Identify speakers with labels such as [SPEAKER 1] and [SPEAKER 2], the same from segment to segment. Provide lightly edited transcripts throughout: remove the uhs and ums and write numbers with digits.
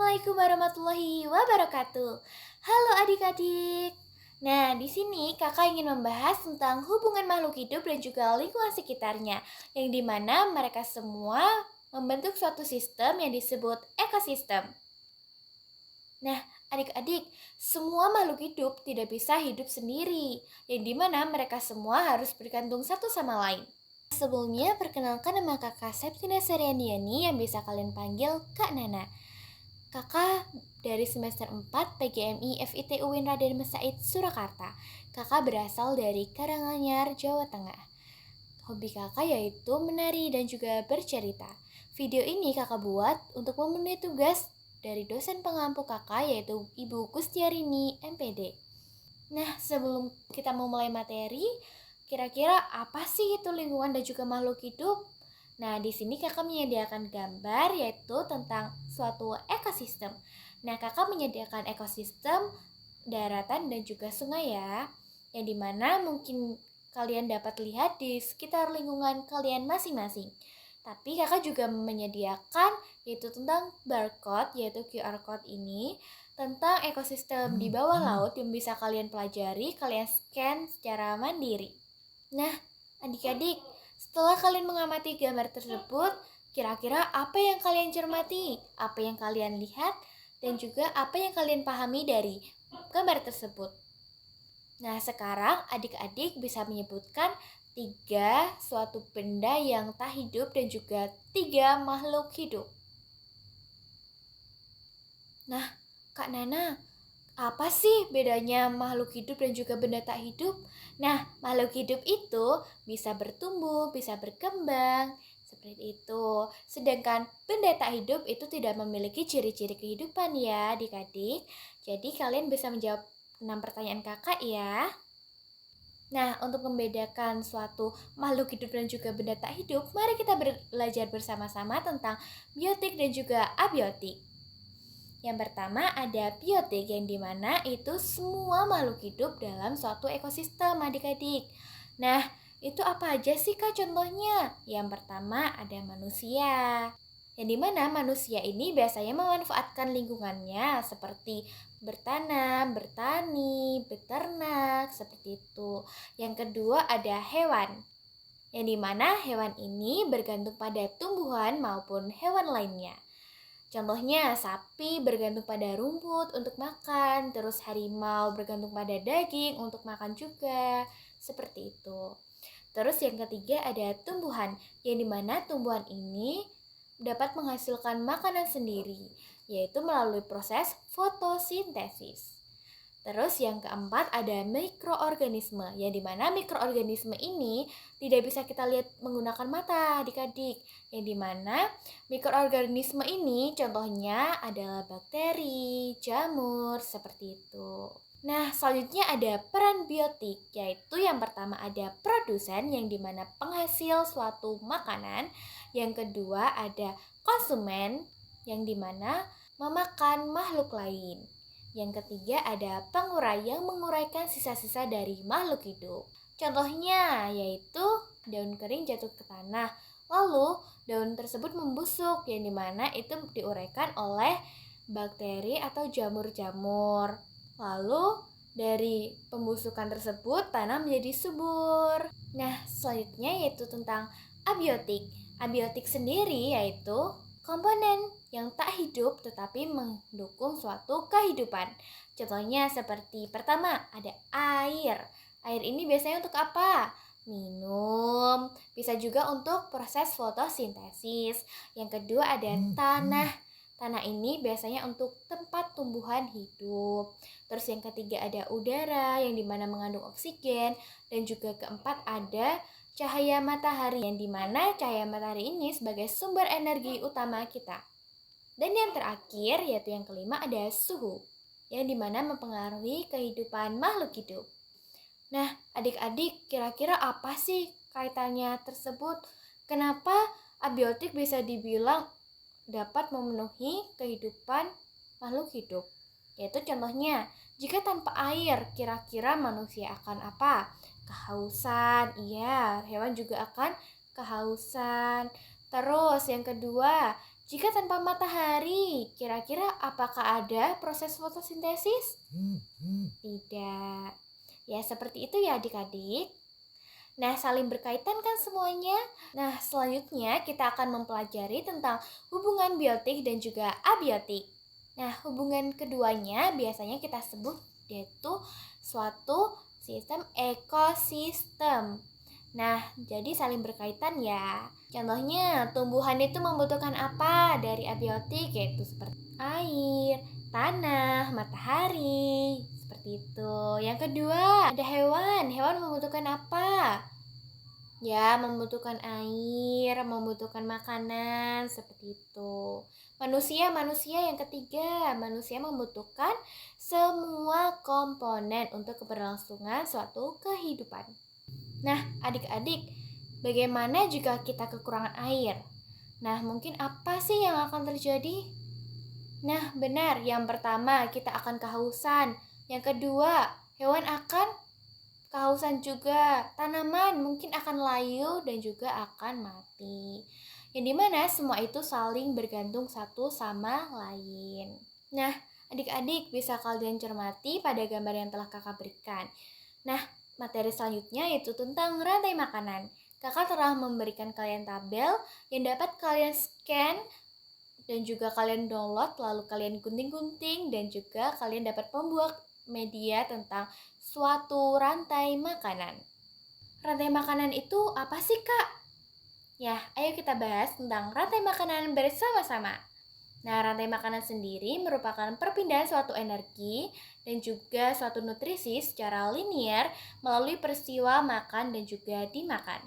[SPEAKER 1] Assalamualaikum warahmatullahi wabarakatuh. Halo adik-adik. Nah, di sini kakak ingin membahas tentang hubungan makhluk hidup dan juga lingkungan sekitarnya, yang dimana mereka semua membentuk suatu sistem yang disebut ekosistem. Nah, adik-adik, semua makhluk hidup tidak bisa hidup sendiri, yang dimana mereka semua harus bergantung satu sama lain. Sebelumnya, perkenalkan nama kakak Septina Seriandiani yang bisa kalian panggil Kak Nana. Kakak dari semester 4 PGMI FIT UIN Raden Mesaid Surakarta. Kakak berasal dari Karanganyar, Jawa Tengah. Hobi kakak yaitu menari dan juga bercerita. Video ini kakak buat untuk memenuhi tugas dari dosen pengampu kakak yaitu Ibu Kustiarini MPD. Nah, sebelum kita mau mulai materi, kira-kira apa sih itu lingkungan dan juga makhluk hidup? Nah, di sini kakak menyediakan gambar yaitu tentang suatu ekosistem. Nah, kakak menyediakan ekosistem daratan dan juga sungai ya, yang dimana mungkin kalian dapat lihat di sekitar lingkungan kalian masing-masing. Tapi kakak juga menyediakan yaitu tentang barcode, yaitu QR code ini, tentang ekosistem di bawah laut yang bisa kalian pelajari, kalian scan secara mandiri. Nah, adik-adik, setelah kalian mengamati gambar tersebut, kira-kira apa yang kalian cermati, apa yang kalian lihat, dan juga apa yang kalian pahami dari gambar tersebut. Nah, sekarang adik-adik bisa menyebutkan 3 suatu benda yang tak hidup dan juga 3 makhluk hidup. Nah, Kak Nana, apa sih bedanya makhluk hidup dan juga benda tak hidup? Nah, makhluk hidup itu bisa bertumbuh, bisa berkembang, seperti itu. Sedangkan benda tak hidup itu tidak memiliki ciri-ciri kehidupan ya adik-adik. Jadi kalian bisa menjawab 6 pertanyaan kakak ya. Nah, untuk membedakan suatu makhluk hidup dan juga benda tak hidup, mari kita belajar bersama-sama tentang biotik dan juga abiotik. Yang pertama ada biotik yang dimana itu semua makhluk hidup dalam suatu ekosistem adik-adik. Nah, itu apa aja sih Kak contohnya? Yang pertama ada manusia. Yang dimana manusia ini biasanya memanfaatkan lingkungannya seperti bertanam, bertani, beternak, seperti itu. Yang kedua ada hewan. Yang dimana hewan ini bergantung pada tumbuhan maupun hewan lainnya. Contohnya, sapi bergantung pada rumput untuk makan, terus harimau bergantung pada daging untuk makan juga, seperti itu. Terus yang ketiga ada tumbuhan, yang dimana tumbuhan ini dapat menghasilkan makanan sendiri, yaitu melalui proses fotosintesis. Terus yang keempat ada mikroorganisme, yang dimana mikroorganisme ini tidak bisa kita lihat menggunakan mata adik-adik. Yang dimana mikroorganisme ini contohnya adalah bakteri, jamur, seperti itu. Nah, selanjutnya ada peran biotik, yaitu yang pertama ada produsen yang dimana penghasil suatu makanan. Yang kedua ada konsumen yang dimana memakan makhluk lain. Yang ketiga ada pengurai yang menguraikan sisa-sisa dari makhluk hidup. Contohnya yaitu daun kering jatuh ke tanah, lalu daun tersebut membusuk yang dimana itu diuraikan oleh bakteri atau jamur-jamur. Lalu dari pembusukan tersebut tanah menjadi subur. Nah, selanjutnya yaitu tentang abiotik. Abiotik sendiri yaitu komponen yang tak hidup tetapi mendukung suatu kehidupan. Contohnya seperti pertama ada air. Air ini biasanya untuk apa? Minum. Bisa juga untuk proses fotosintesis. Yang kedua ada tanah. Tanah ini biasanya untuk tempat tumbuhan hidup. Terus yang ketiga ada udara yang dimana mengandung oksigen. Dan juga keempat ada cahaya matahari yang dimana cahaya matahari ini sebagai sumber energi utama kita. Dan yang terakhir yaitu yang kelima ada suhu yang dimana mempengaruhi kehidupan makhluk hidup. Nah, adik-adik kira-kira apa sih kaitannya tersebut? Kenapa abiotik bisa dibilang dapat memenuhi kehidupan makhluk hidup? Yaitu contohnya, jika tanpa air kira-kira manusia akan apa? Kehausan, iya, hewan juga akan kehausan. Terus yang kedua, Jika tanpa matahari, kira-kira apakah ada proses fotosintesis? Tidak. Ya, seperti itu ya adik-adik. Nah, saling berkaitan kan semuanya? Nah, selanjutnya kita akan mempelajari tentang hubungan biotik dan juga abiotik. Nah, hubungan keduanya biasanya kita sebut yaitu suatu sistem ekosistem. Nah, jadi saling berkaitan ya. Contohnya, tumbuhan itu membutuhkan apa dari abiotik, yaitu seperti air, tanah, matahari, seperti itu. Yang kedua, ada hewan. Hewan membutuhkan apa? Ya, membutuhkan air, membutuhkan makanan, seperti itu. Manusia yang ketiga, manusia membutuhkan semua komponen untuk keberlangsungan suatu kehidupan. Nah, adik-adik, bagaimana jika kita kekurangan air? Nah, mungkin apa sih yang akan terjadi? Nah, benar, yang pertama kita akan kehausan. Yang kedua, hewan akan kehausan juga. Tanaman mungkin akan layu dan juga akan mati. Yang dimana semua itu saling bergantung satu sama lain. Nah, adik-adik bisa kalian cermati pada gambar yang telah kakak berikan. Nah, materi selanjutnya yaitu tentang rantai makanan. Kakak telah memberikan kalian tabel yang dapat kalian scan dan juga kalian download, lalu kalian gunting-gunting dan juga kalian dapat membuat media tentang suatu rantai makanan. Rantai makanan itu apa sih, Kak? Ya, ayo kita bahas tentang rantai makanan bersama-sama. Nah, rantai makanan sendiri merupakan perpindahan suatu energi dan juga suatu nutrisi secara linear melalui peristiwa makan dan juga dimakan.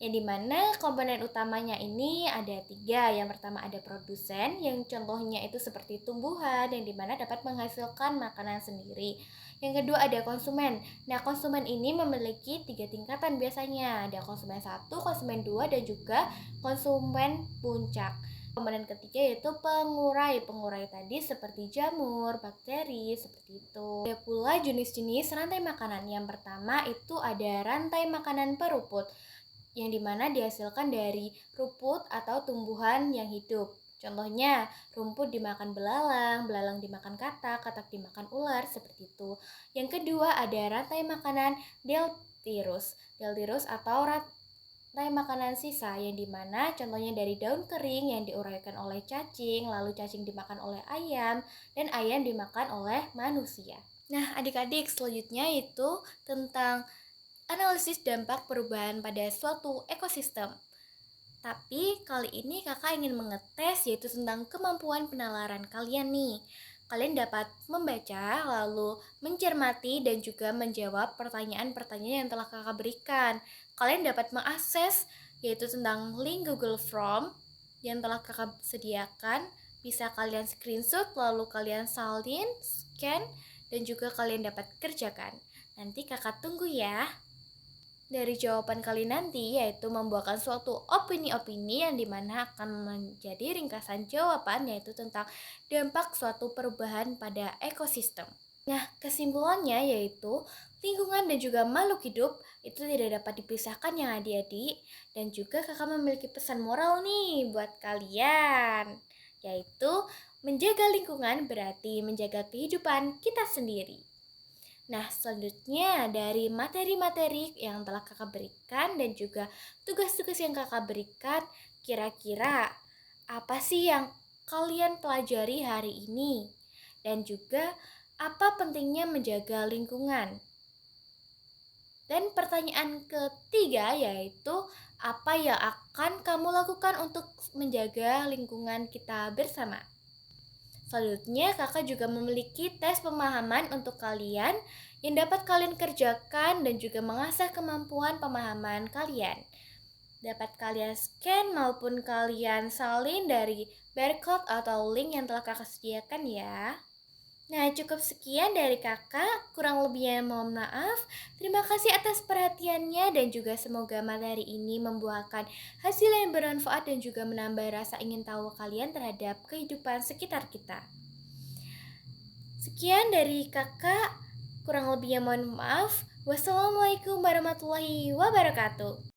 [SPEAKER 1] Yang dimana komponen utamanya ini ada 3. Yang pertama ada produsen, yang contohnya itu seperti tumbuhan, yang dimana dapat menghasilkan makanan sendiri. Yang kedua ada konsumen. Nah, konsumen ini memiliki 3 tingkatan biasanya. Ada konsumen 1, konsumen 2, dan juga konsumen puncak. Komponen ketiga yaitu pengurai. Pengurai tadi seperti jamur, bakteri, seperti itu. Ada pula jenis-jenis rantai makanan. Yang pertama itu ada rantai makanan peruput, yang dimana dihasilkan dari rumput atau tumbuhan yang hidup. Contohnya, rumput dimakan belalang, belalang dimakan katak, katak dimakan ular, seperti itu. Yang kedua ada rantai makanan deltirus. Deltirus atau rantai makanan sisa, yang dimana contohnya dari daun kering yang diuraikan oleh cacing, lalu cacing dimakan oleh ayam, dan ayam dimakan oleh manusia. Nah, adik-adik, selanjutnya itu tentang analisis dampak perubahan pada suatu ekosistem. Tapi kali ini kakak ingin mengetes yaitu tentang kemampuan penalaran kalian nih. Kalian dapat membaca, lalu mencermati dan juga menjawab pertanyaan-pertanyaan yang telah kakak berikan. Kalian dapat mengakses yaitu tentang link Google Form yang telah kakak sediakan. Bisa kalian screenshot, lalu kalian salin, scan, dan juga kalian dapat kerjakan. Nanti kakak tunggu ya. Dari jawaban kalian nanti yaitu membuahkan suatu opini-opini yang dimana akan menjadi ringkasan jawaban yaitu tentang dampak suatu perubahan pada ekosistem. Nah, kesimpulannya yaitu lingkungan dan juga makhluk hidup itu tidak dapat dipisahkan ya adik-adik. Dan juga kakak memiliki pesan moral nih buat kalian, yaitu menjaga lingkungan berarti menjaga kehidupan kita sendiri. Nah, selanjutnya dari materi-materi yang telah kakak berikan dan juga tugas-tugas yang kakak berikan, kira-kira apa sih yang kalian pelajari hari ini? Dan juga apa pentingnya menjaga lingkungan? Dan pertanyaan ketiga yaitu apa yang akan kamu lakukan untuk menjaga lingkungan kita bersama? Selanjutnya, kakak juga memiliki tes pemahaman untuk kalian yang dapat kalian kerjakan dan juga mengasah kemampuan pemahaman kalian. Dapat kalian scan maupun kalian salin dari barcode atau link yang telah kakak sediakan ya. Nah, cukup sekian dari kakak, kurang lebihnya mohon maaf. Terima kasih atas perhatiannya dan juga semoga materi ini membuahkan hasil yang bermanfaat dan juga menambah rasa ingin tahu kalian terhadap kehidupan sekitar kita. Sekian dari kakak, kurang lebihnya mohon maaf. Wassalamualaikum warahmatullahi wabarakatuh.